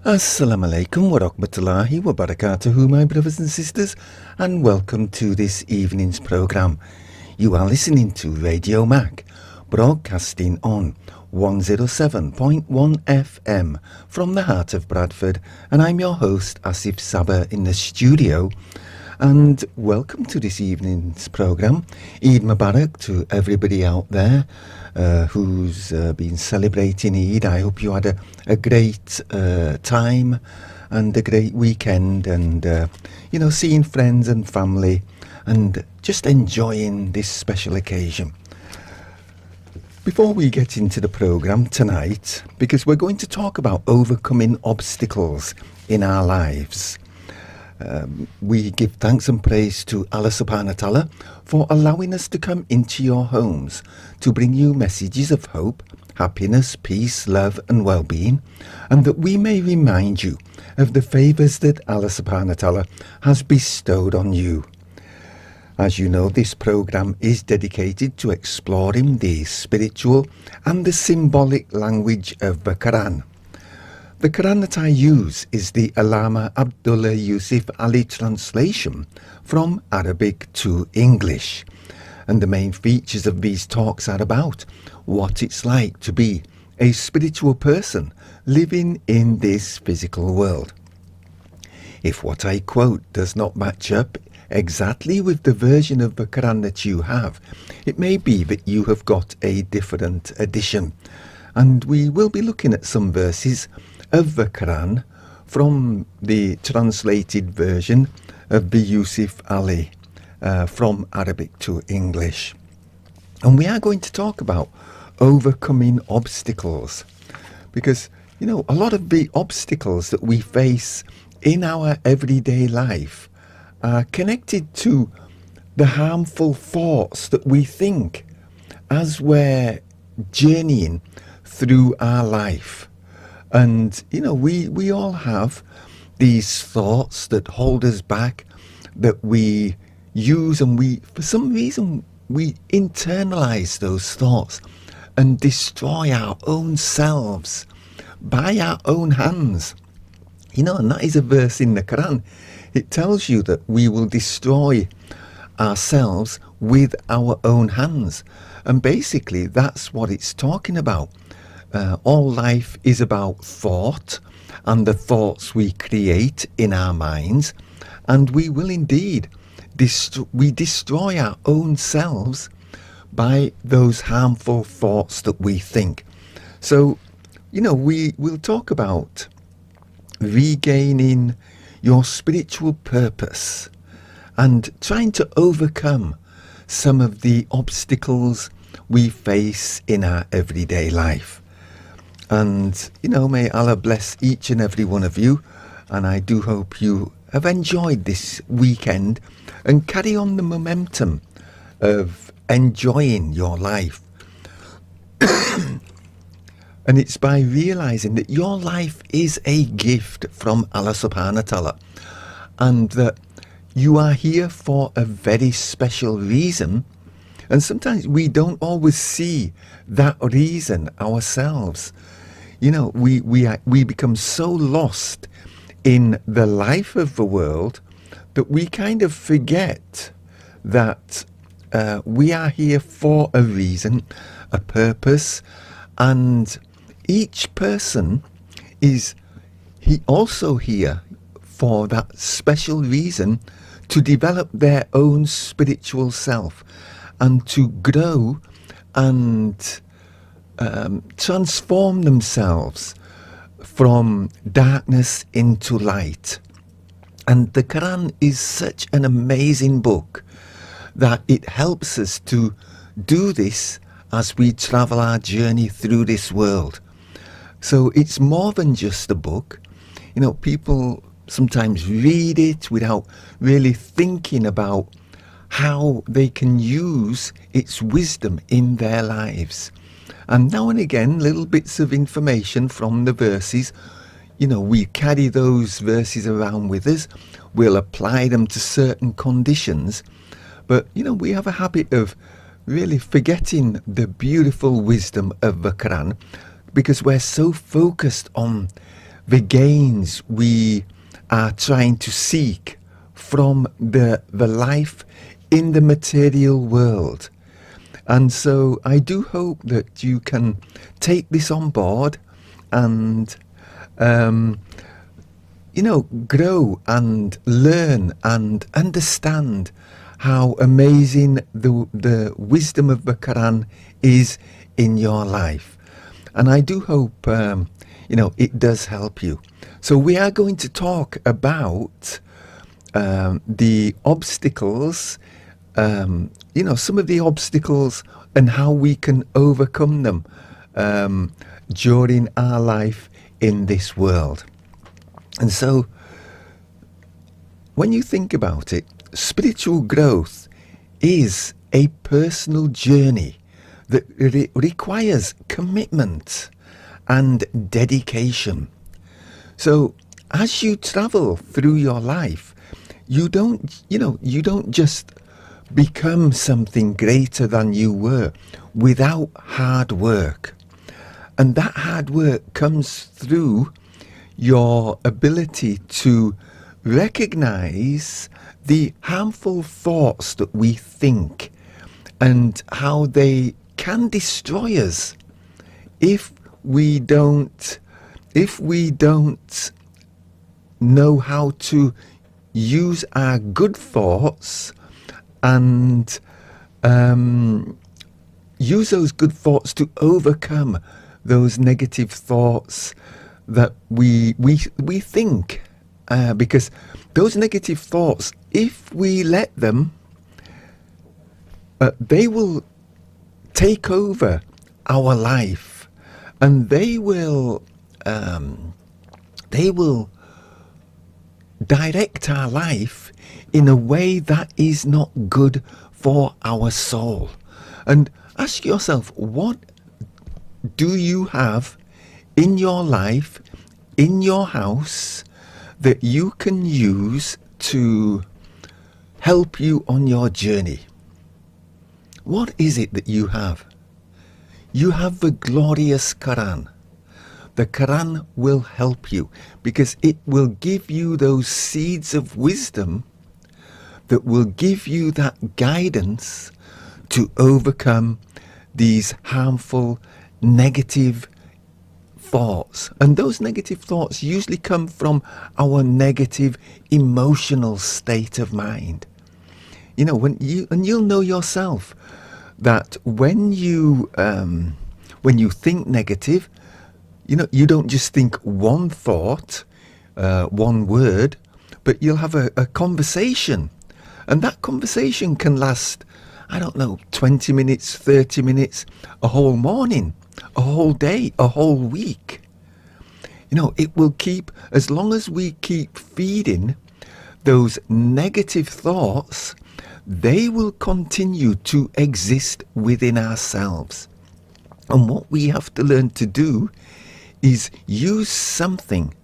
Assalamu alaikum wa rahmatullahi wa barakatuhu, my brothers and sisters, and welcome to this evening's programme. You are listening to Radio Mac, broadcasting on 107.1 FM from the heart of Bradford, and I'm your host, Asif Sabah, in the studio. And welcome to this evening's programme. Eid Mubarak to everybody out there who's been celebrating Eid. I hope you had a great time and a great weekend, and seeing friends and family and just enjoying this special occasion. Before we get into the programme tonight, because we're going to talk about overcoming obstacles in our lives, we give thanks and praise to Allah subhanahu wa ta'ala for allowing us to come into your homes to bring you messages of hope, happiness, peace, love and well-being, and that we may remind you of the favours that Allah subhanahu wa ta'ala has bestowed on you. As you know, this programme is dedicated to exploring the spiritual and the symbolic language of the Quran. The Quran that I use is the Allama Abdullah Yusuf Ali translation from Arabic to English. And the main features of these talks are about what it's like to be a spiritual person living in this physical world. If what I quote does not match up exactly with the version of the Quran that you have, it may be that you have got a different edition. And we will be looking at some verses of the Quran from the translated version of the Yusuf Ali from Arabic to English. And we are going to talk about overcoming obstacles, because a lot of the obstacles that we face in our everyday life are connected to the harmful thoughts that we think as we're journeying through our life. And we all have these thoughts that hold us back, that we use, and for some reason we internalize those thoughts and destroy our own selves by our own hands. And that is a verse in the Quran. It tells you that we will destroy ourselves with our own hands. And basically that's what it's talking about. All life is about thought and the thoughts we create in our minds, and we will indeed destroy our own selves by those harmful thoughts that we think. So, we will talk about regaining your spiritual purpose and trying to overcome some of the obstacles we face in our everyday life. And, may Allah bless each and every one of you. And I do hope you have enjoyed this weekend and carry on the momentum of enjoying your life. And it's by realizing that your life is a gift from Allah subhanahu wa ta'ala, and that you are here for a very special reason. And sometimes we don't always see that reason ourselves. We become so lost in the life of the world that we kind of forget that we are here for a reason, a purpose, and each person is also here for that special reason, to develop their own spiritual self and to grow and transform themselves from darkness into light. And the Quran is such an amazing book that it helps us to do this as we travel our journey through this world. So it's more than just a book. People sometimes read it without really thinking about how they can use its wisdom in their lives. And now and again, little bits of information from the verses, we carry those verses around with us. We'll apply them to certain conditions. But, we have a habit of really forgetting the beautiful wisdom of the Quran, because we're so focused on the gains we are trying to seek from the life in the material world. And so I do hope that you can take this on board and grow and learn and understand how amazing the wisdom of the Quran is in your life. And I do hope it does help you. So we are going to talk about the obstacles, some of the obstacles and how we can overcome them during our life in this world. And so when you think about it, spiritual growth is a personal journey that requires commitment and dedication. So as you travel through your life, you don't just become something greater than you were without hard work. And that hard work comes through your ability to recognize the harmful thoughts that we think and how they can destroy us if we don't know how to use our good thoughts and use those good thoughts to overcome those negative thoughts that we think, because those negative thoughts, if we let them, they will take over our life, and they will direct our life in a way that is not good for our soul. And ask yourself, what do you have in your life, in your house, that you can use to help you on your journey? What is it that you have? You have the glorious Quran. The Quran will help you because it will give you those seeds of wisdom that will give you that guidance to overcome these harmful, negative thoughts. And those negative thoughts usually come from our negative emotional state of mind. You'll know yourself that when you think negative, you don't just think one thought, one word, but you'll have a conversation. And that conversation can last, 20 minutes, 30 minutes, a whole morning, a whole day, a whole week. It will keep, as long as we keep feeding those negative thoughts, they will continue to exist within ourselves. And what we have to learn to do is use something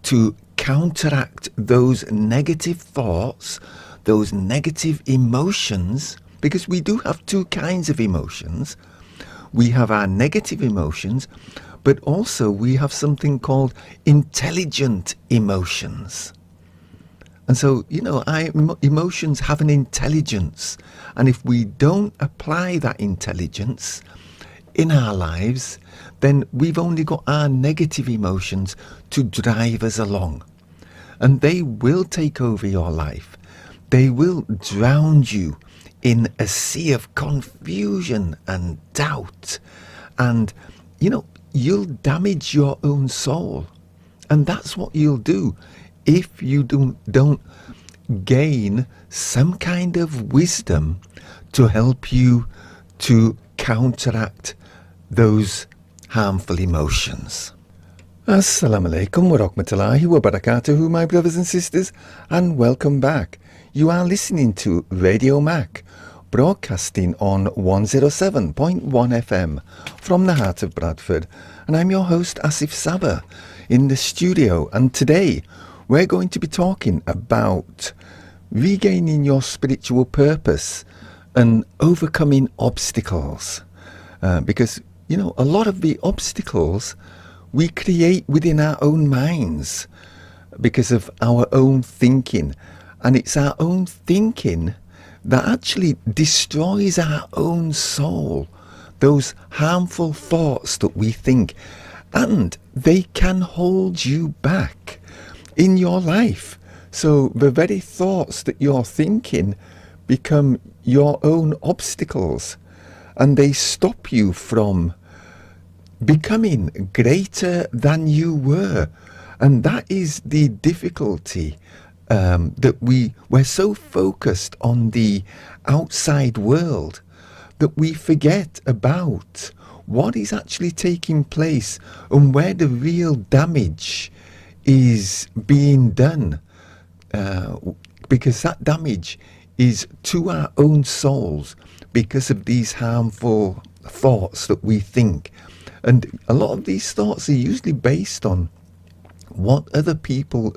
to counteract those negative thoughts, those negative emotions, because we do have two kinds of emotions. We have our negative emotions, but also we have something called intelligent emotions. And so, emotions have an intelligence. And if we don't apply that intelligence in our lives, then we've only got our negative emotions to drive us along. And they will take over your life. They will drown you in a sea of confusion and doubt. And, you'll damage your own soul. And that's what you'll do if you don't gain some kind of wisdom to help you to counteract those harmful emotions. Assalamu alaikum wa rahmatullahi wa barakatuhu, my brothers and sisters, and welcome back. You are listening to Radio Mac, broadcasting on 107.1 FM from the heart of Bradford, and I'm your host Asif Saba in the studio. And today we're going to be talking about regaining your spiritual purpose and overcoming obstacles, because a lot of the obstacles we create within our own minds because of our own thinking. And it's our own thinking that actually destroys our own soul. Those harmful thoughts that we think, and they can hold you back in your life. So the very thoughts that you're thinking become your own obstacles, and they stop you from becoming greater than you were. And that is the difficulty, that we're so focused on the outside world that we forget about what is actually taking place and where the real damage is being done, because that damage is to our own souls because of these harmful thoughts that we think. And a lot of these thoughts are usually based on what other people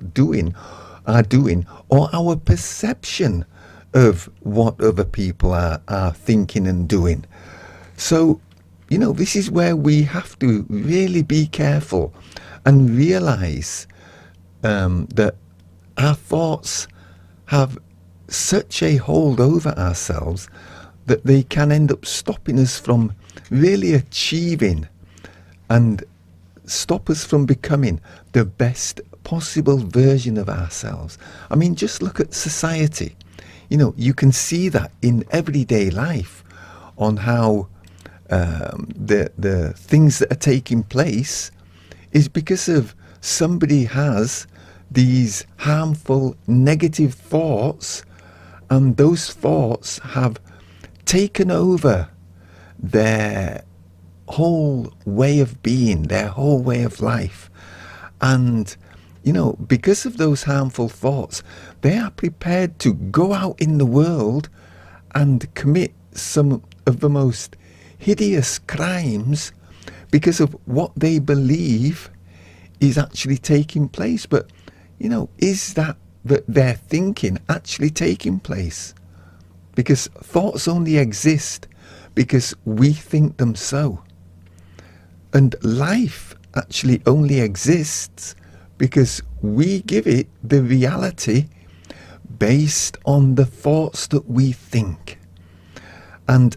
are doing, or our perception of what other people are thinking and doing. So, this is where we have to really be careful and realize that our thoughts have such a hold over ourselves that they can end up stopping us from really achieving and stop us from becoming the best possible version of ourselves. I mean, just look at society. You can see that in everyday life on how the things that are taking place is because of somebody has these harmful negative thoughts, and those thoughts have taken over their whole way of being, their whole way of life. And because of those harmful thoughts, they are prepared to go out in the world and commit some of the most hideous crimes because of what they believe is actually taking place. But is that their thinking actually taking place? Because thoughts only exist because we think them so. And life actually only exists because we give it the reality based on the thoughts that we think. And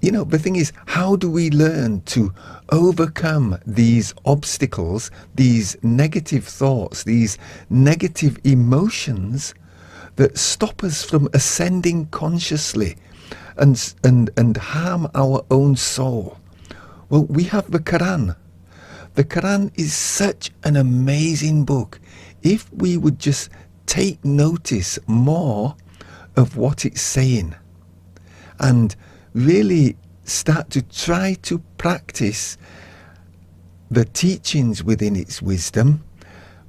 the thing is, how do we learn to overcome these obstacles, these negative thoughts, these negative emotions that stop us from ascending consciously and harm our own soul? Well, we have the Quran. The Quran is such an amazing book. If we would just take notice more of what it's saying and really start to try to practice the teachings within its wisdom,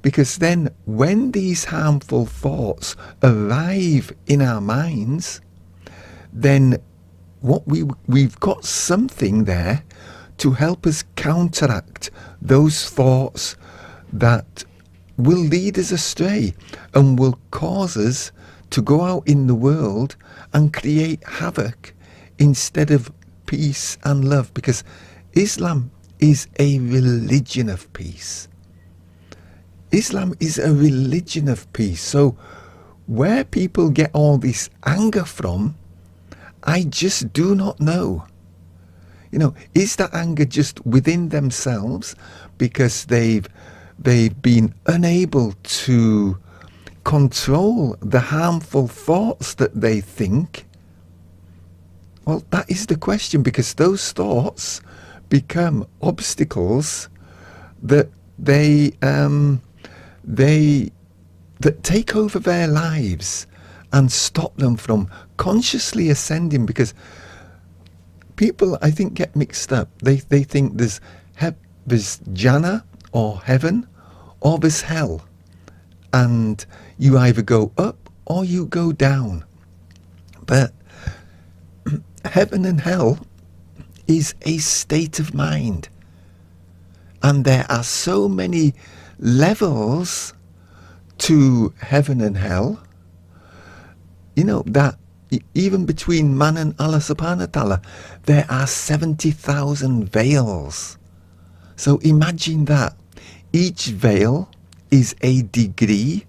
because then when these harmful thoughts arrive in our minds, then we've got something there to help us counteract those thoughts that will lead us astray and will cause us to go out in the world and create havoc instead of peace and love. Because Islam is a religion of peace. Islam is a religion of peace. So where people get all this anger from, I just do not know. Is that anger just within themselves because they've been unable to control the harmful thoughts that they think? Well, that is the question, because those thoughts become obstacles that that take over their lives and stop them from consciously ascending. Because people, I think, get mixed up. They think there's Jannah or heaven, or there's hell, and you either go up or you go down. But heaven and hell is a state of mind, and there are so many levels to heaven and hell, that even between man and Allah subhanahu wa ta'ala, there are 70,000 veils. So imagine that. Each veil is a degree.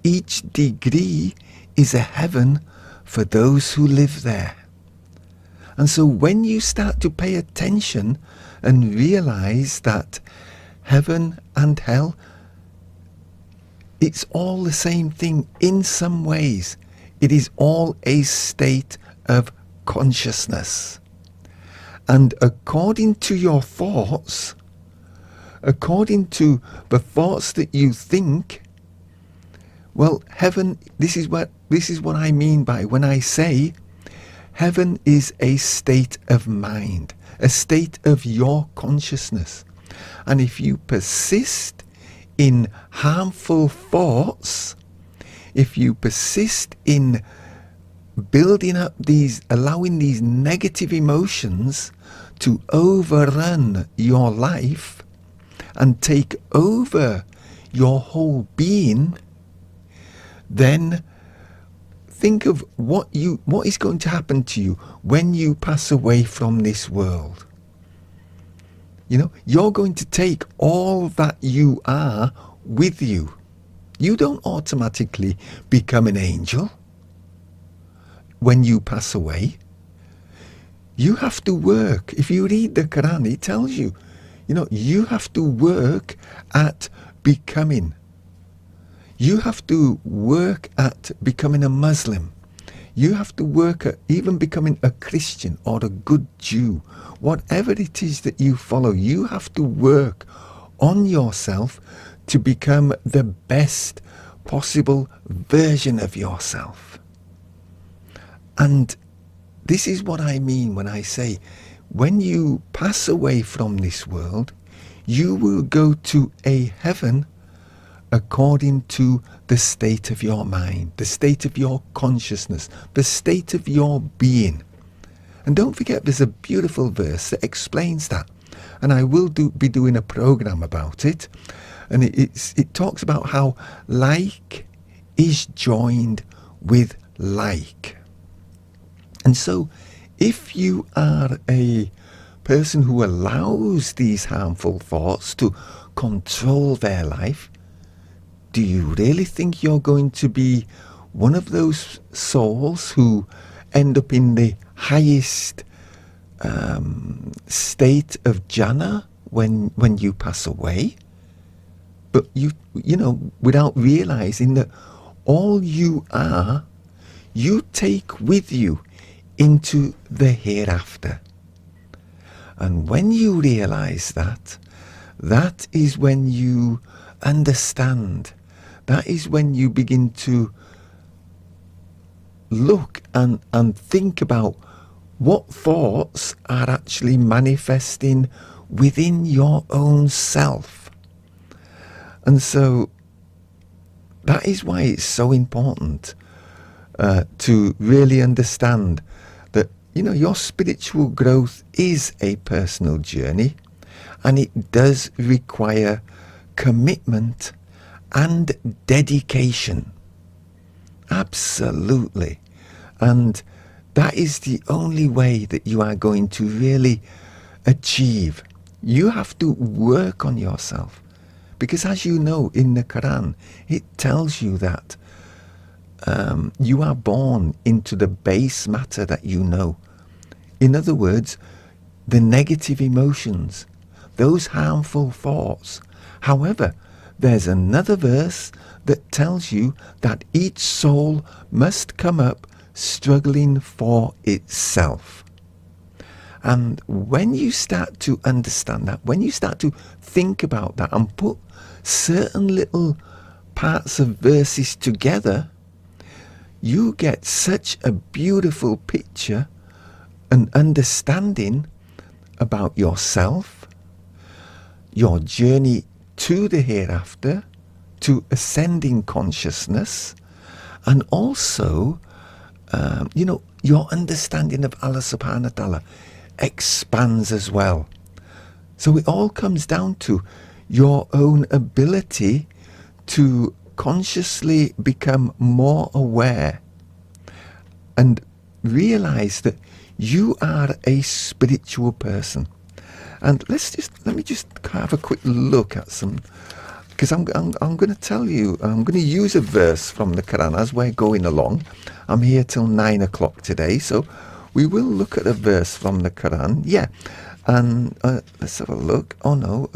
Each degree is a heaven for those who live there. And so when you start to pay attention and realize that heaven and hell, it's all the same thing in some ways. It is all a state of consciousness. And according to your thoughts, according to the thoughts that you think, well, heaven, this is what I mean by when I say heaven is a state of mind, a state of your consciousness. And if you persist in harmful thoughts, if you persist in building up allowing these negative emotions to overrun your life and take over your whole being, then think of what is going to happen to you when you pass away from this world. You're going to take all that you are with you. You don't automatically become an angel when you pass away. You have to work. If you read the Quran, it tells you, you have to work at becoming. You have to work at becoming a Muslim. You have to work at even becoming a Christian or a good Jew. Whatever it is that you follow, you have to work on yourself to become the best possible version of yourself. And this is what I mean when I say, when you pass away from this world, you will go to a heaven according to the state of your mind, the state of your consciousness, the state of your being. And don't forget, there's a beautiful verse that explains that. And I will be doing a program about it. And it talks about how like is joined with like. And so if you are a person who allows these harmful thoughts to control their life, do you really think you're going to be one of those souls who end up in the highest state of jhana when you pass away? But you without realizing that all you are, you take with you into the hereafter. And when you realize that, that is when you understand. That is when you begin to look and think about what thoughts are actually manifesting within your own self. And so that is why it's so important to really understand that, your spiritual growth is a personal journey, and it does require commitment and dedication. Absolutely. And that is the only way that you are going to really achieve. You have to work on yourself. Because as you know, in the Quran, it tells you that you are born into the base matter that you know. In other words, the negative emotions, those harmful thoughts. However, there's another verse that tells you that each soul must come up struggling for itself. And when you start to understand that, when you start to think about that and put certain little parts of verses together, you get such a beautiful picture and understanding about yourself, your journey to the hereafter, to ascending consciousness, and also, your understanding of Allah subhanahu wa ta'ala expands as well. So it all comes down to your own ability to consciously become more aware and realize that you are a spiritual person. And let me just have a quick look at some, because I'm going to tell you, I'm going to use a verse from the Quran as we're going along. I'm here till 9 o'clock today, so we will look at a verse from the Quran. Yeah, and let's have a look. Oh no,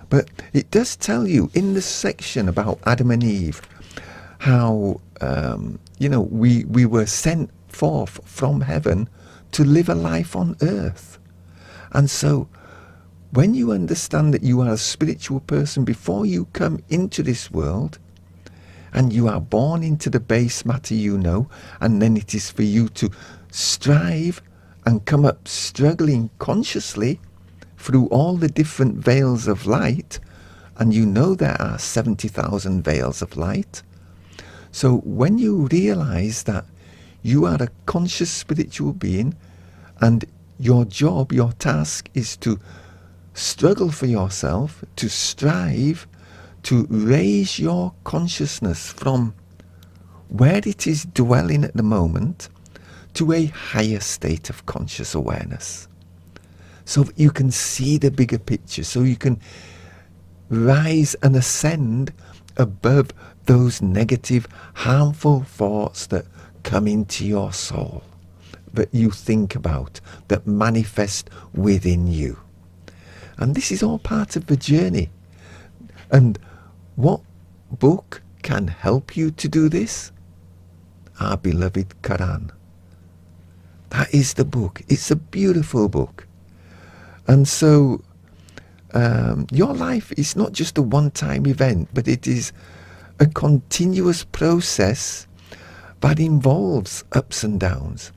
but it does tell you in the section about Adam and Eve how we were sent forth from heaven to live a life on earth. And so when you understand that you are a spiritual person before you come into this world, and you are born into the base matter, and then it is for you to strive and come up struggling consciously through all the different veils of light, and there are 70,000 veils of light. So when you realize that you are a conscious spiritual being, and your job, your task is to struggle for yourself, to strive to raise your consciousness from where it is dwelling at the moment to a higher state of conscious awareness, so that you can see the bigger picture, so you can rise and ascend above those negative, harmful thoughts that come into your soul, that you think about, that manifest within you. And this is all part of the journey. And what book can help you to do this? Our beloved Quran. That is the book. It's a beautiful book. And so your life is not just a one-time event, but it is a continuous process that involves ups and downs.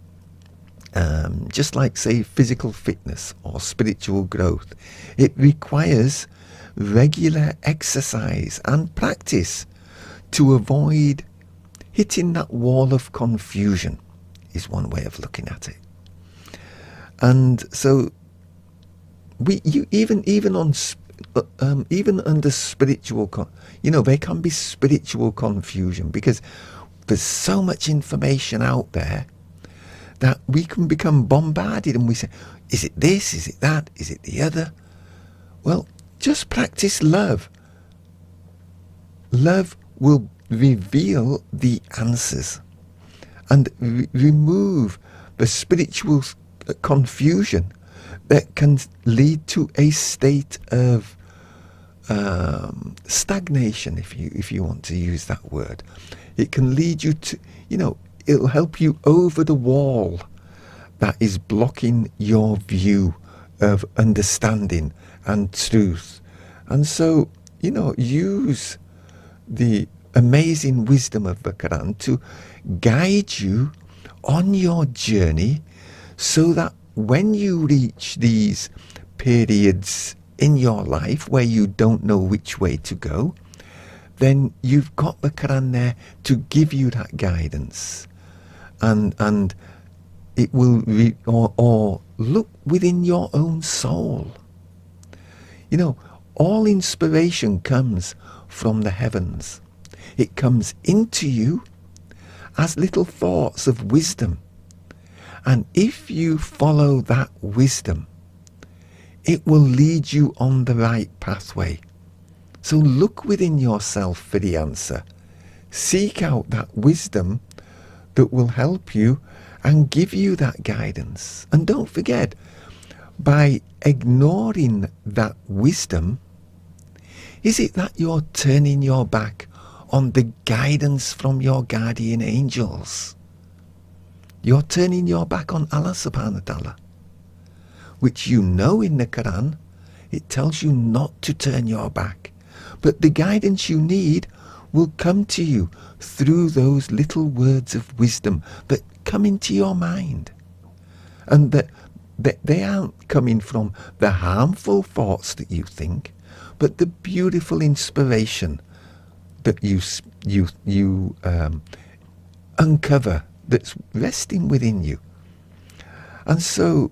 Just like, say, physical fitness or spiritual growth, it requires regular exercise and practice to avoid hitting that wall of confusion, is one way of looking at it. And so even under spiritual, there can be spiritual confusion, because there's so much information out there that we can become bombarded, and we say, is it this, is it that, is it the other? Well, just practice love. Love will reveal the answers and remove the spiritual confusion that can lead to a state of stagnation, if you want to use that word. It can lead you to, it'll help you over the wall that is blocking your view of understanding and truth. And so, use the amazing wisdom of the Quran to guide you on your journey, so that when you reach these periods in your life where you don't know which way to go, then you've got the Quran there to give you that guidance. And it will or look within your own soul. All inspiration comes from the heavens. It comes into you as little thoughts of wisdom. And if you follow that wisdom, it will lead you on the right pathway. So look within yourself for the answer. Seek out that wisdom that will help you and give you that guidance. And don't forget, by ignoring that wisdom, is it that you're turning your back on the guidance from your guardian angels? You're turning your back on Allah subhanahu wa ta'ala, which in the Quran, it tells you not to turn your back. But the guidance you need will come to you through those little words of wisdom that come into your mind. And that they aren't coming from the harmful thoughts that you think, but the beautiful inspiration that you uncover that's resting within you. And so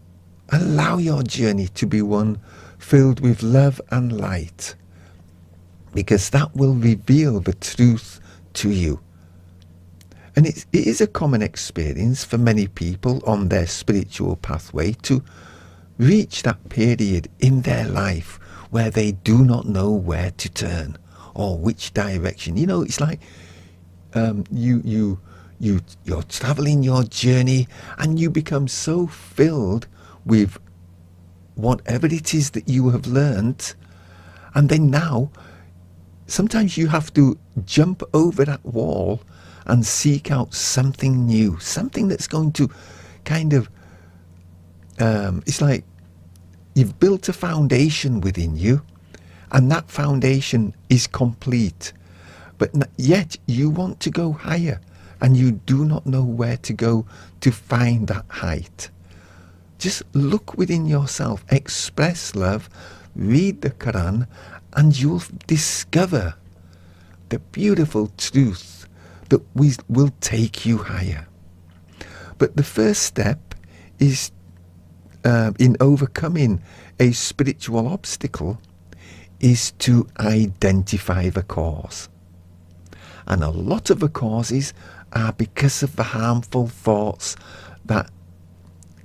allow your journey to be one filled with love and light, because that will reveal the truth to you. And it is a common experience for many people on their spiritual pathway to reach that period in their life where they do not know where to turn or which direction. You know, it's like you're traveling your journey and you become so filled with whatever it is that you have learned, and then now sometimes you have to jump over that wall and seek out something new, something that's going to kind of it's like you've built a foundation within you, and that foundation is complete, but yet you want to go higher and you do not know where to go to find that height. Just look within yourself, express love, read the Quran, and you'll discover the beautiful truth that will take you higher. But the first step is in overcoming a spiritual obstacle is to identify the cause. And a lot of the causes are because of the harmful thoughts that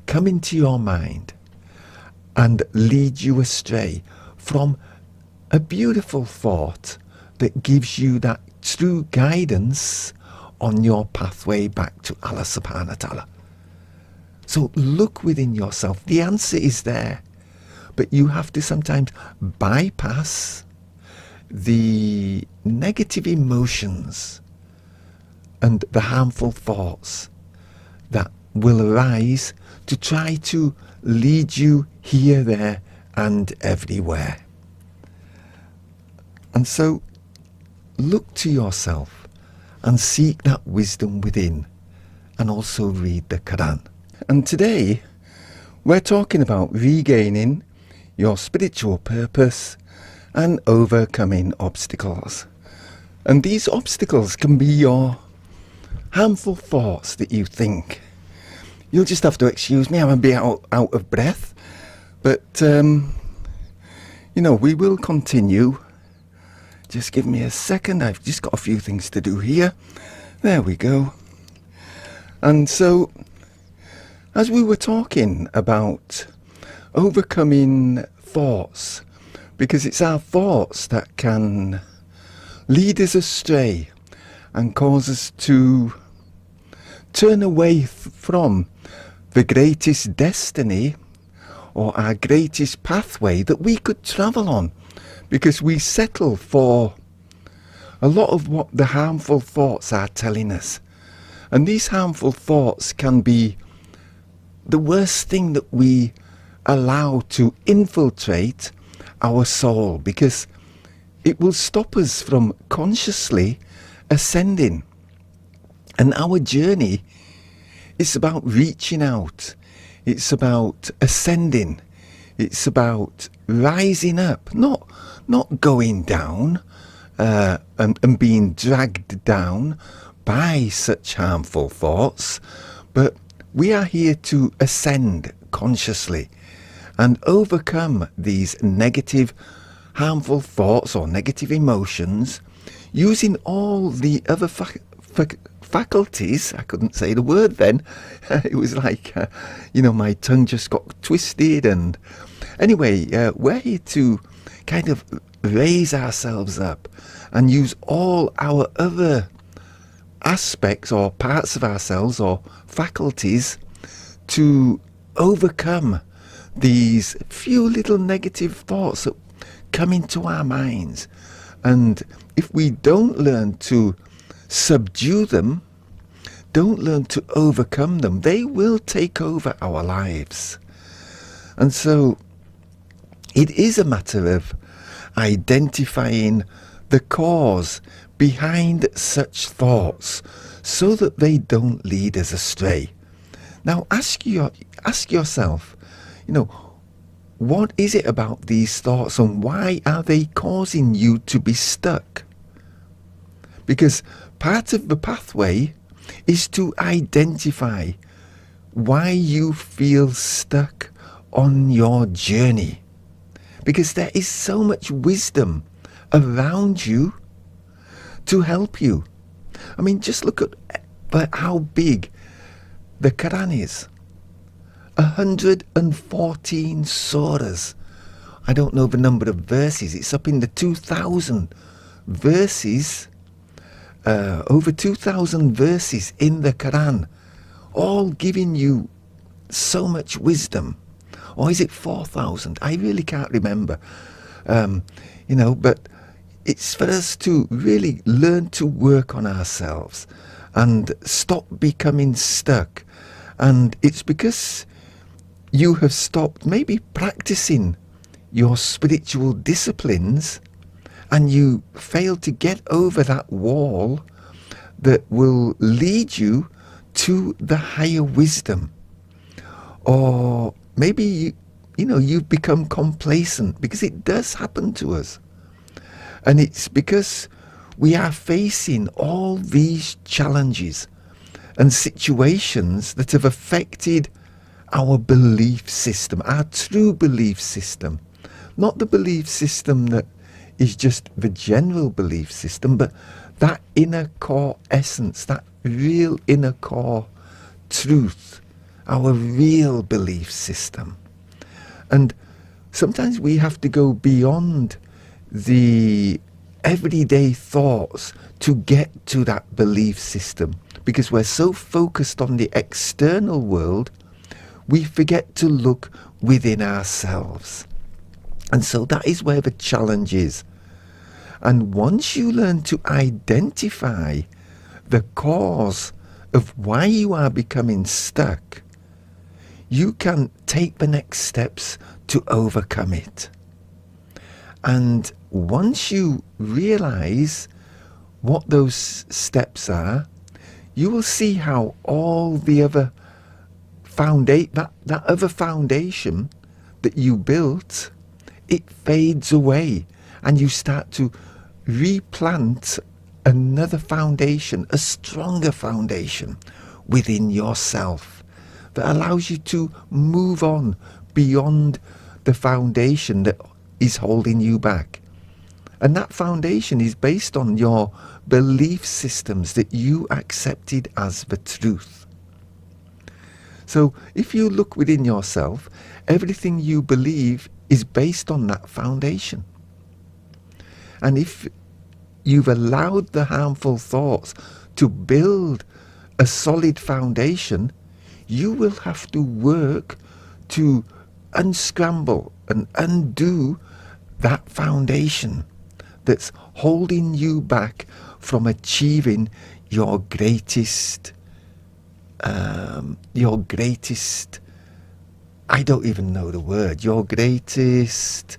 come into your mind and lead you astray from a beautiful thought that gives you that true guidance on your pathway back to Allah subhanahu wa ta'ala. So look within yourself. The answer is there, but you have to sometimes bypass the negative emotions and the harmful thoughts that will arise to try to lead you here, there, and everywhere. And so look to yourself and seek that wisdom within, and also read the Quran. And today we're talking about regaining your spiritual purpose and overcoming obstacles. And these obstacles can be your harmful thoughts that you think. You'll just have to excuse me, I'm a bit out of breath. But, we will continue. Just give me a second. I've just got a few things to do here. There we go. And so, as we were talking about overcoming thoughts, because it's our thoughts that can lead us astray and cause us to turn away from the greatest destiny or our greatest pathway that we could travel on, because we settle for a lot of what the harmful thoughts are telling us. And these harmful thoughts can be the worst thing that we allow to infiltrate our soul, because it will stop us from consciously ascending. And our journey is about reaching out. It's about ascending. It's about rising up, not going down and being dragged down by such harmful thoughts, but we are here to ascend consciously and overcome these negative, harmful thoughts or negative emotions using all the other faculties. I couldn't say the word then. It was like, my tongue just got twisted. And anyway, we're here to kind of raise ourselves up and use all our other aspects or parts of ourselves or faculties to overcome these few little negative thoughts that come into our minds. And if we don't learn to subdue them, don't learn to overcome them, they will take over our lives. And so it is a matter of identifying the cause behind such thoughts so that they don't lead us astray. Now ask yourself, what is it about these thoughts and why are they causing you to be stuck? Because part of the pathway is to identify why you feel stuck on your journey. Because there is so much wisdom around you to help you. I mean, just look at how big the Quran is. 114 surahs. I don't know the number of verses. It's up in the 2,000 verses, over 2,000 verses in the Quran, all giving you so much wisdom. Or is it 4,000? I really can't remember. But it's for us to really learn to work on ourselves and stop becoming stuck. And it's because you have stopped maybe practicing your spiritual disciplines and you fail to get over that wall that will lead you to the higher wisdom. Or maybe you've become complacent, because it does happen to us. And it's because we are facing all these challenges and situations that have affected our belief system, our true belief system. Not the belief system that is just the general belief system, but that inner core essence, that real inner core truth, our real belief system. And sometimes we have to go beyond the everyday thoughts to get to that belief system, because we're so focused on the external world, we forget to look within ourselves. And so that is where the challenge is. And once you learn to identify the cause of why you are becoming stuck, you can take the next steps to overcome it. And once you realize what those steps are, you will see how all the other that other foundation that you built, it fades away, and you start to replant another foundation, a stronger foundation within yourself that allows you to move on beyond the foundation that is holding you back. And that foundation is based on your belief systems that you accepted as the truth. So if you look within yourself, everything you believe is based on that foundation. And if you've allowed the harmful thoughts to build a solid foundation, you will have to work to unscramble and undo that foundation that's holding you back from achieving your greatest, I don't even know the word, your greatest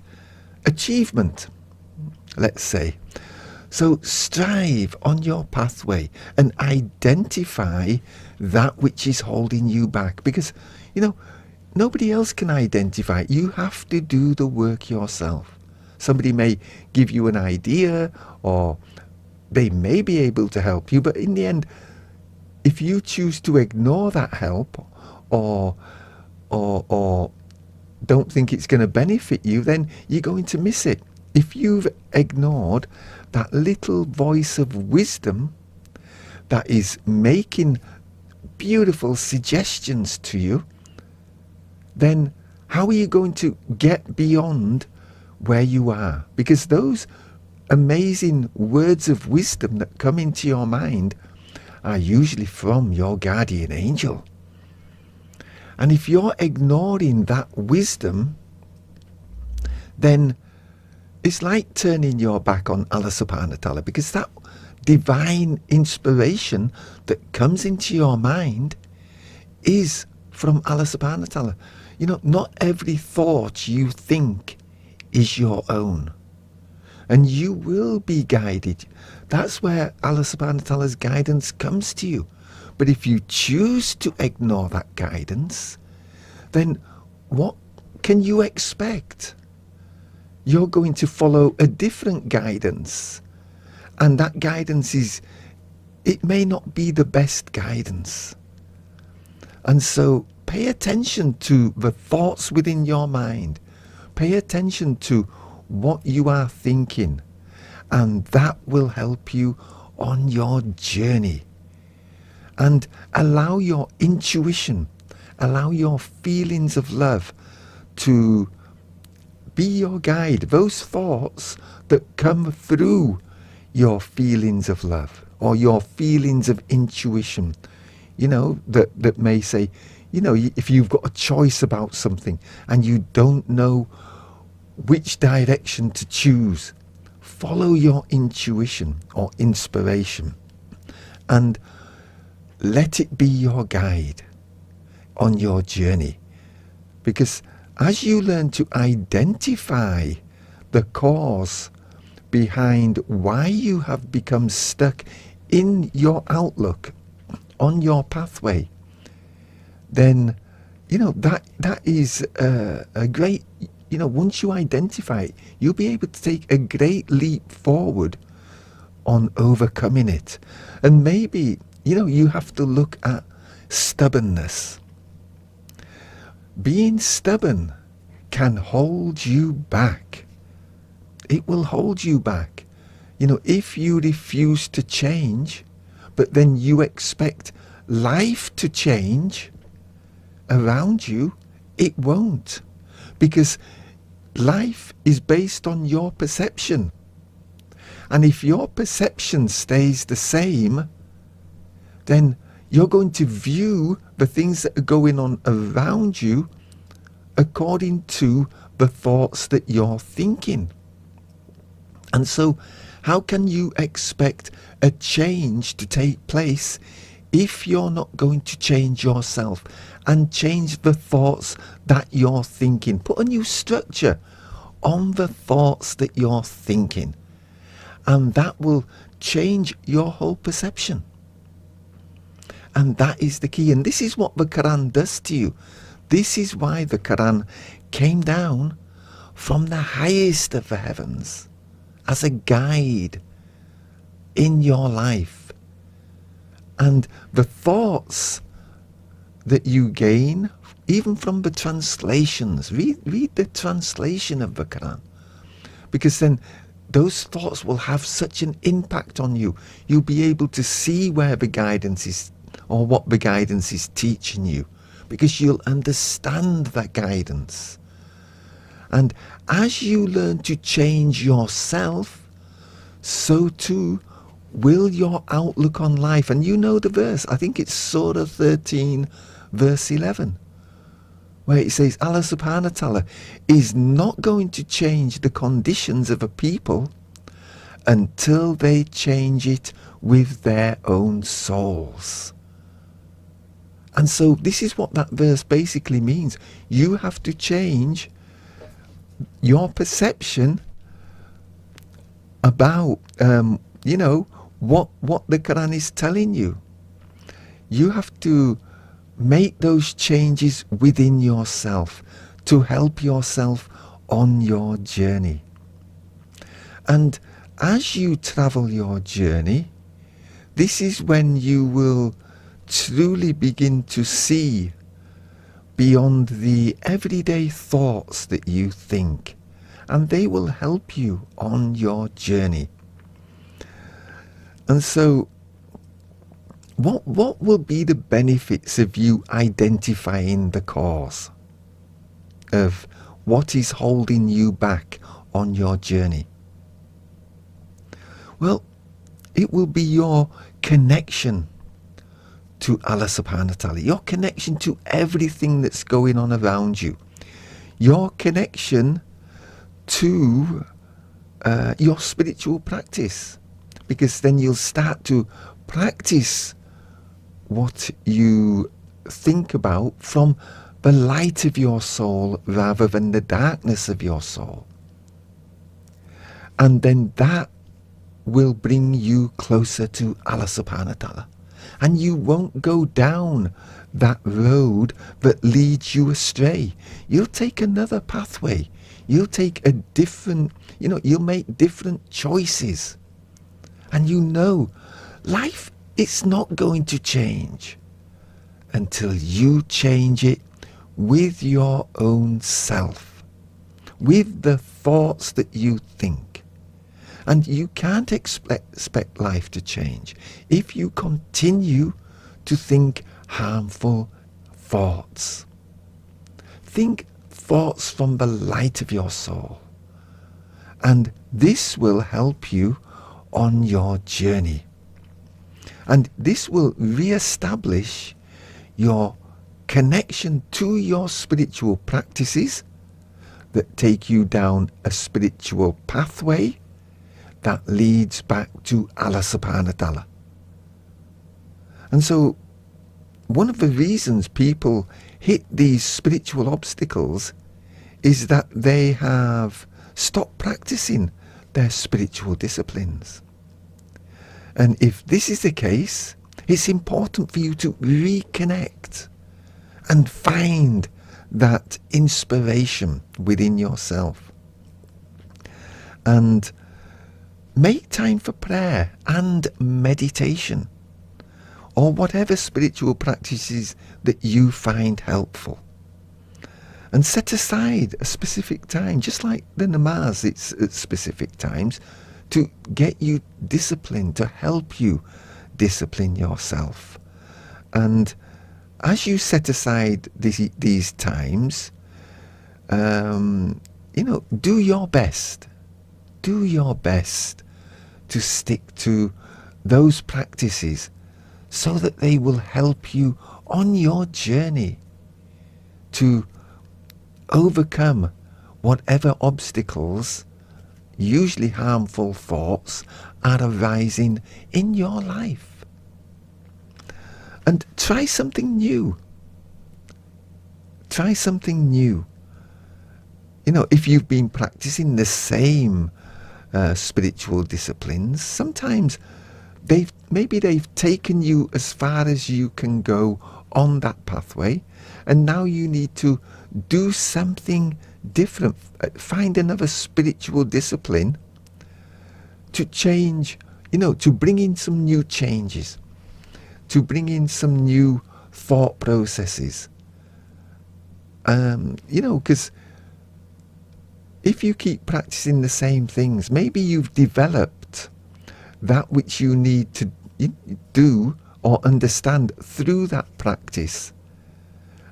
achievement, let's say. So strive on your pathway and identify that which is holding you back, because, nobody else can identify it. You have to do the work yourself. Somebody may give you an idea, or they may be able to help you, but in the end, if you choose to ignore that help or don't think it's going to benefit you, then you're going to miss it. If you've ignored that little voice of wisdom that is making beautiful suggestions to you, then how are you going to get beyond where you are? Because those amazing words of wisdom that come into your mind are usually from your guardian angel. And if you're ignoring that wisdom, then it's like turning your back on Allah subhanahu wa ta'ala, because that divine inspiration that comes into your mind is from Allah subhanahu wa ta'ala. Not every thought you think is your own. And you will be guided. That's where Allah subhanahu wa ta'ala's guidance comes to you. But if you choose to ignore that guidance, then what can you expect? You're going to follow a different guidance. And that guidance it may not be the best guidance. And so pay attention to the thoughts within your mind. Pay attention to what you are thinking, and that will help you on your journey. And allow your intuition Allow your feelings of love to be your guide. Those thoughts that come through your feelings of love or your feelings of intuition, that may say, if you've got a choice about something and you don't know which direction to choose, follow your intuition or inspiration and let it be your guide on your journey. Because as you learn to identify the cause behind why you have become stuck in your outlook on your pathway, then that is a great, once you identify it, you'll be able to take a great leap forward on overcoming it. And maybe you have to look at stubbornness. Being stubborn can hold you back. It will hold you back. If you refuse to change, but then you expect life to change around you, it won't. Because life is based on your perception. And if your perception stays the same, then you're going to view the things that are going on around you according to the thoughts that you're thinking. And so, how can you expect a change to take place if you're not going to change yourself and change the thoughts that you're thinking? Put a new structure on the thoughts that you're thinking, and that will change your whole perception. And that is the key. And this is what the Quran does to you. This is why the Quran came down from the highest of the heavens as a guide in your life. And the thoughts that you gain, even from the translations, read the translation of the Quran. Because then those thoughts will have such an impact on you. You'll be able to see where the guidance is, or what the guidance is teaching you, because you'll understand that guidance. And as you learn to change yourself, so too will your outlook on life. And you know the verse, I think it's Surah 13, verse 11, where it says Allah subhanahu wa ta'ala is not going to change the conditions of a people until they change it with their own souls. And so this is what that verse basically means. You have to change your perception about, what the Quran is telling you. You have to make those changes within yourself to help yourself on your journey. And as you travel your journey, this is when you will truly begin to see beyond the everyday thoughts that you think, and they will help you on your journey. And so what will be the benefits of you identifying the cause of what is holding you back on your journey? Well, it will be your connection to Allah subhanahu wa ta'ala, your connection to everything that's going on around you, your connection to your spiritual practice, because then you'll start to practice what you think about from the light of your soul rather than the darkness of your soul. And then that will bring you closer to Allah subhanahu wa ta'ala. And you won't go down that road that leads you astray. You'll take another pathway. You'll take a different, you'll make different choices. And life, it's not going to change until you change it with your own self, with the thoughts that you think. And you can't expect life to change if you continue to think harmful thoughts. Think thoughts from the light of your soul. And this will help you on your journey. And this will re-establish your connection to your spiritual practices that take you down a spiritual pathway that leads back to Allah subhanahu wa ta'ala. And so one of the reasons people hit these spiritual obstacles is that they have stopped practicing their spiritual disciplines. And if this is the case, it's important for you to reconnect and find that inspiration within yourself. And make time for prayer and meditation, or whatever spiritual practices that you find helpful. And set aside a specific time, just like the namaz, it's at specific times, to get you disciplined, to help you discipline yourself. And as you set aside these times, do your best. Do your best to stick to those practices so that they will help you on your journey to overcome whatever obstacles, usually harmful thoughts, are arising in your life. And try something new. Try something new. If you've been practicing the same spiritual disciplines, sometimes maybe they've taken you as far as you can go on that pathway, and now you need to do something different. Find another spiritual discipline to change, to bring in some new changes, to bring in some new thought processes. Because if you keep practicing the same things, maybe you've developed that which you need to do or understand through that practice.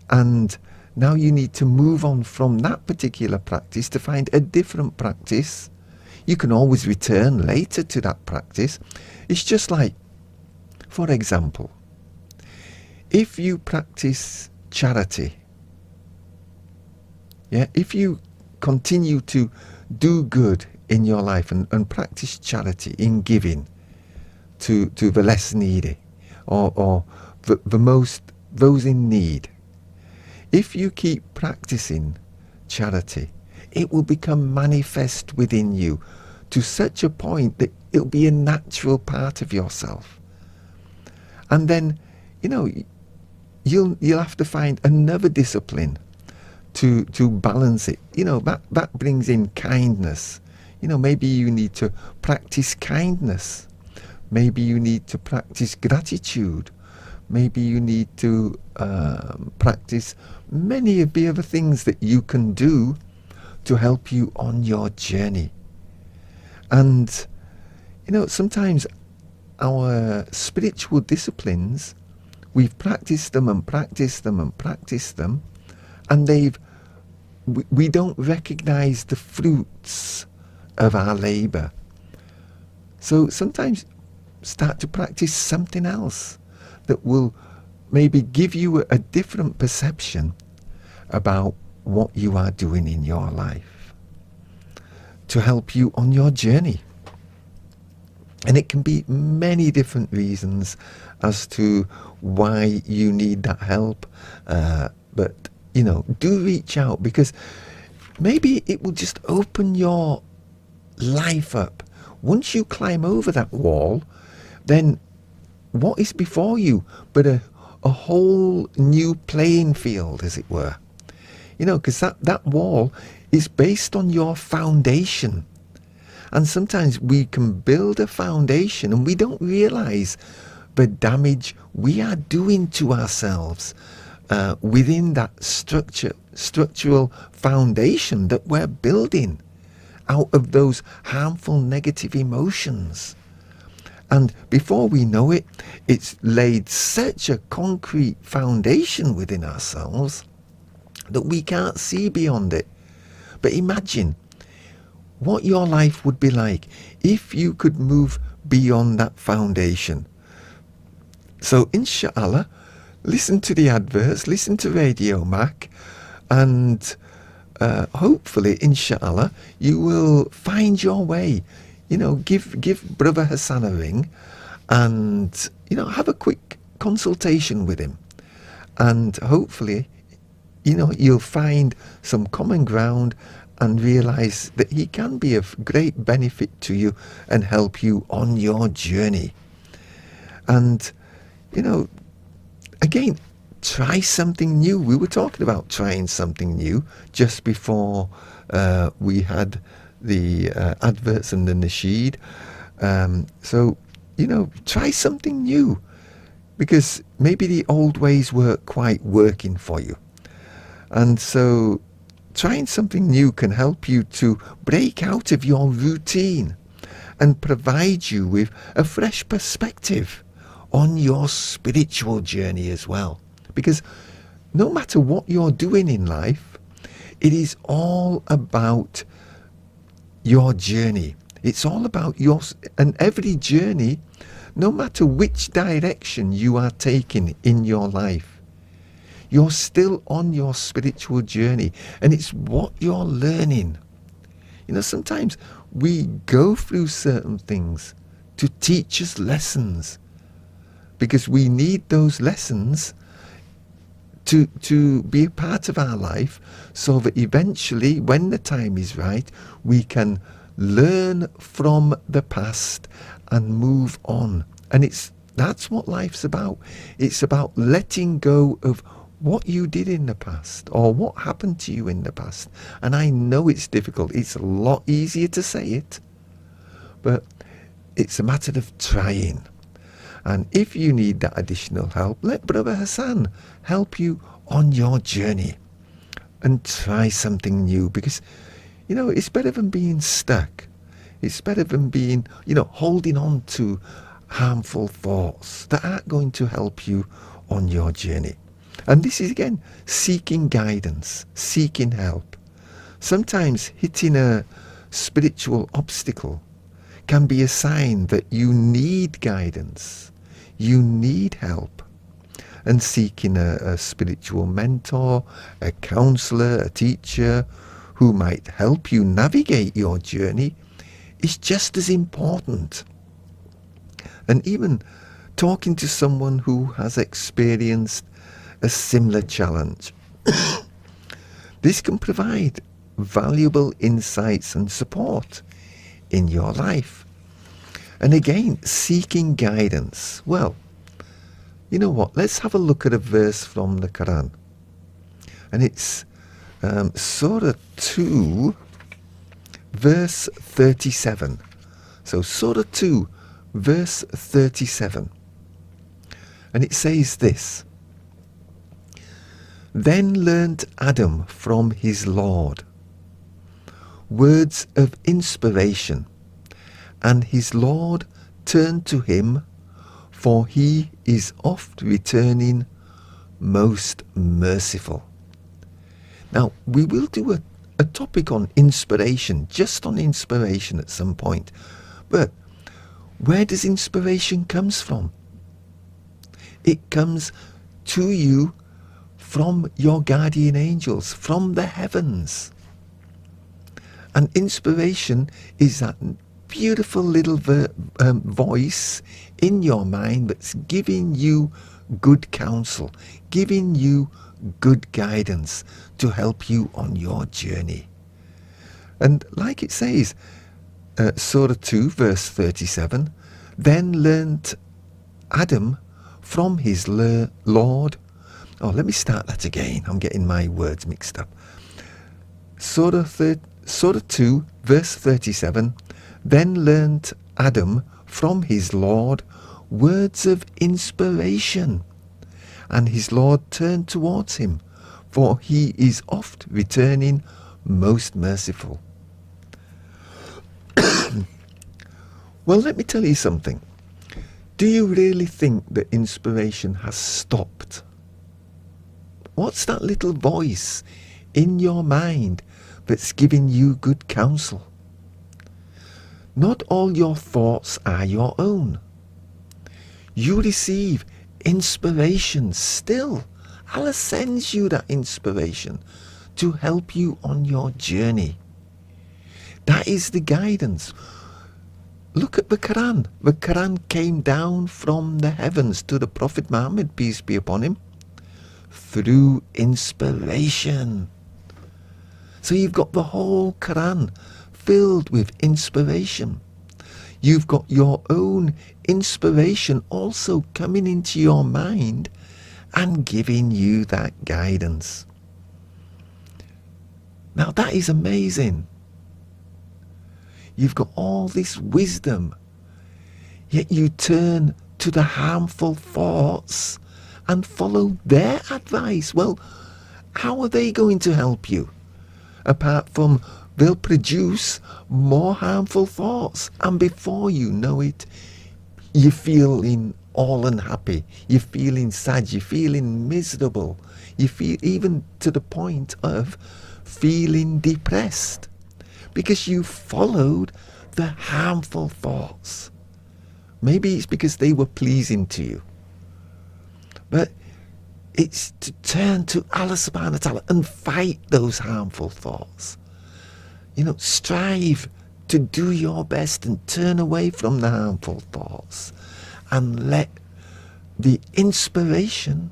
And now you need to move on from that particular practice to find a different practice. You can always return later to that practice. It's just like, for example, if you practice charity, if you continue to do good in your life and practice charity in giving to the less needy or those in need, if you keep practicing charity, it will become manifest within you to such a point that it'll be a natural part of yourself. And then, you'll have to find another discipline to balance it. That brings in kindness. Maybe you need to practice kindness. Maybe you need to practice gratitude. Maybe you need to practice many of the other things that you can do to help you on your journey. And, sometimes our spiritual disciplines, we've practiced them and practiced them and practiced them, and we don't recognize the fruits of our labor. So sometimes start to practice something else that will maybe give you a different perception about what you are doing in your life to help you on your journey. And it can be many different reasons as to why you need that help. But, do reach out, because maybe it will just open your life up. Once you climb over that wall, then what is before you but a whole new playing field, as it were. Because that wall is based on your foundation. And sometimes we can build a foundation and we don't realize the damage we are doing to ourselves within that structural foundation that we're building out of those harmful negative emotions. And before we know it, it's laid such a concrete foundation within ourselves that we can't see beyond it. But imagine what your life would be like if you could move beyond that foundation. So inshallah, listen to the adverts, listen to Radio Mac, and hopefully, inshallah, you will find your way. Give Brother Hassan a ring, and have a quick consultation with him, and hopefully, you'll find some common ground and realize that he can be of great benefit to you and help you on your journey. And again, try something new. We were talking about trying something new just before we had the adverts and the nasheed. So, try something new, because maybe the old ways weren't quite working for you. And so trying something new can help you to break out of your routine and provide you with a fresh perspective on your spiritual journey as well. Because no matter what you're doing in life, it is all about your journey. It's all about and every journey, no matter which direction you are taking in your life, you're still on your spiritual journey, and it's what you're learning. Sometimes we go through certain things to teach us lessons, because we need those lessons to be a part of our life, so that eventually, when the time is right, we can learn from the past and move on. And that's what life's about. It's about letting go of what you did in the past, or what happened to you in the past. And I know it's difficult. It's a lot easier to say it, but it's a matter of trying. And if you need that additional help, let Brother Hassan help you on your journey, and try something new, because it's better than being stuck. It's better than being holding on to harmful thoughts that aren't going to help you on your journey. And this is, again, seeking guidance, seeking help. Sometimes hitting a spiritual obstacle can be a sign that you need guidance, you need help. And seeking a spiritual mentor, a counselor, a teacher who might help you navigate your journey is just as important. And even talking to someone who has experienced a similar challenge. This can provide valuable insights and support in your life. And again, seeking guidance. Well, you know what? Let's have a look at a verse from the Quran. And it's Surah 2, verse 37. So Surah 2, verse 37. And it says this: Then learnt Adam from his Lord words of inspiration, and his Lord turned to him, for he is oft returning, most merciful. Now, we will do a topic on inspiration, just on inspiration at some point. But where does inspiration comes from? It comes to you from your guardian angels, from the heavens. And inspiration is that beautiful little voice in your mind that's giving you good counsel, giving you good guidance to help you on your journey. And like it says, Surah 2, verse 37, then learnt Adam from his Lord. Oh, let me start that again. I'm getting my words mixed up. Surah 2, verse 37, then learnt Adam from his Lord words of inspiration, and his Lord turned towards him, for he is oft returning, most merciful. Well, let me tell you something. Do you really think that inspiration has stopped? What's that little voice in your mind that's giving you good counsel? Not all your thoughts are your own. You receive inspiration still. Allah sends you that inspiration to help you on your journey. That is the guidance. Look at the Quran. The Quran came down from the heavens to the Prophet Muhammad, peace be upon him, through inspiration. So you've got the whole Quran filled with inspiration. You've got your own inspiration also coming into your mind and giving you that guidance. Now that is amazing. You've got all this wisdom, yet you turn to the harmful thoughts and follow their advice. Well, how are they going to help you? Apart from they'll produce more harmful thoughts, and before you know it, you're feeling all unhappy, you're feeling sad, you're feeling miserable, you feel even to the point of feeling depressed because you followed the harmful thoughts. Maybe it's because they were pleasing to you, but it's to turn to Allah subhanahu wa ta'ala and fight those harmful thoughts. Strive to do your best and turn away from the harmful thoughts and let the inspiration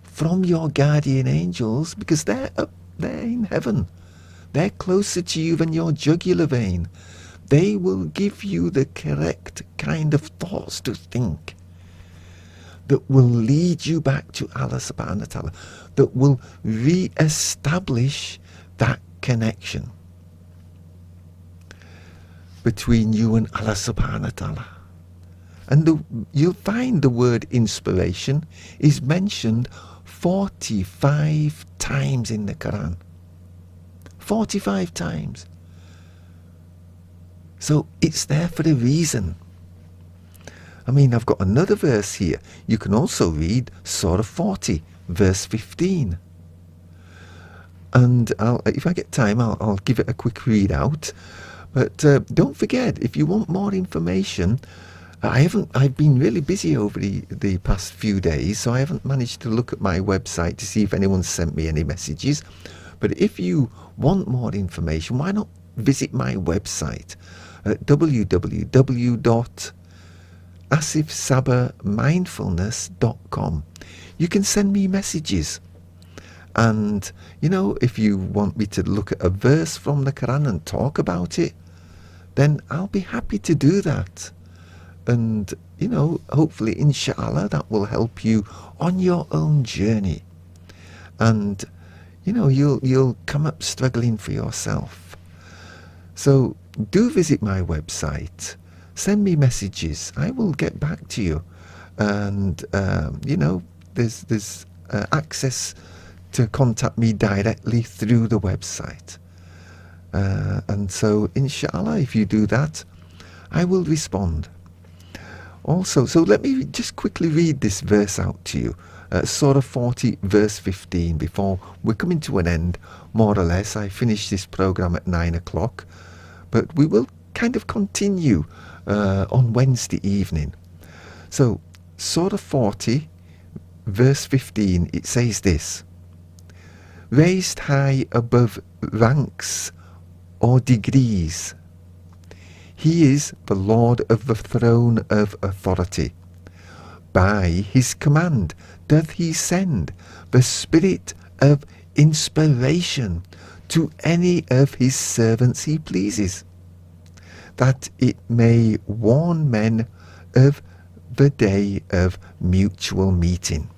from your guardian angels, because they're up there in heaven, they're closer to you than your jugular vein, they will give you the correct kind of thoughts to think that will lead you back to Allah subhanahu wa ta'ala, that will re-establish that connection between you and Allah subhanahu wa ta'ala. And you'll find the word inspiration is mentioned 45 times in the Quran. 45 times. So it's there for a reason. I mean, I've got another verse here. You can also read Surah 40, verse 15. And if I get time, I'll give it a quick read out. But don't forget, if you want more information, I've been really busy over the past few days, so I haven't managed to look at my website to see if anyone's sent me any messages. But if you want more information, why not visit my website at www.asifsabermindfulness.com. You can send me messages. And, if you want me to look at a verse from the Quran and talk about it, then I'll be happy to do that. And, hopefully, inshallah, that will help you on your own journey. And, you'll come up struggling for yourself. So do visit my website. Send me messages. I will get back to you. And, there's access to contact me directly through the website. And so, inshallah, if you do that, I will respond. Also, so let me just quickly read this verse out to you. Surah 40, verse 15, before we're coming to an end, more or less. I finish this program at 9 o'clock, but we will kind of continue on Wednesday evening. So, Surah 40, verse 15, it says this: raised high above ranks or degrees, he is the Lord of the throne of authority. By his command doth he send the spirit of inspiration to any of his servants he pleases, that it may warn men of the day of mutual meeting.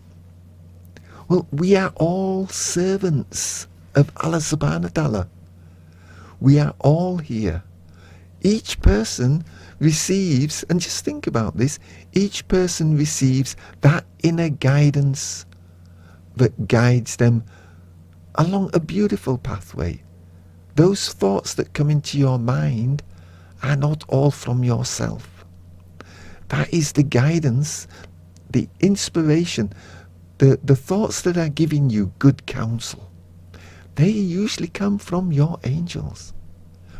Well, we are all servants of Allah subhanahu wa ta'ala. We are all here. Each person receives, and just think about this, each person receives that inner guidance that guides them along a beautiful pathway. Those thoughts that come into your mind are not all from yourself. That is the guidance, the inspiration, the thoughts that are giving you good counsel. They usually come from your angels,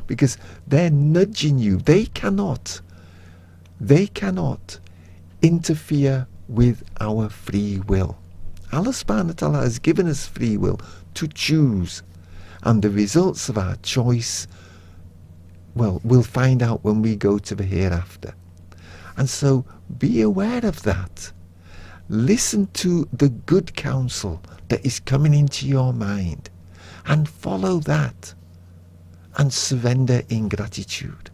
because they're nudging you. They cannot interfere with our free will. Allah subhanahu wa ta'ala has given us free will to choose, and the results of our choice, well, we'll find out when we go to the hereafter. And so be aware of that. Listen to the good counsel that is coming into your mind and follow that, and surrender in gratitude.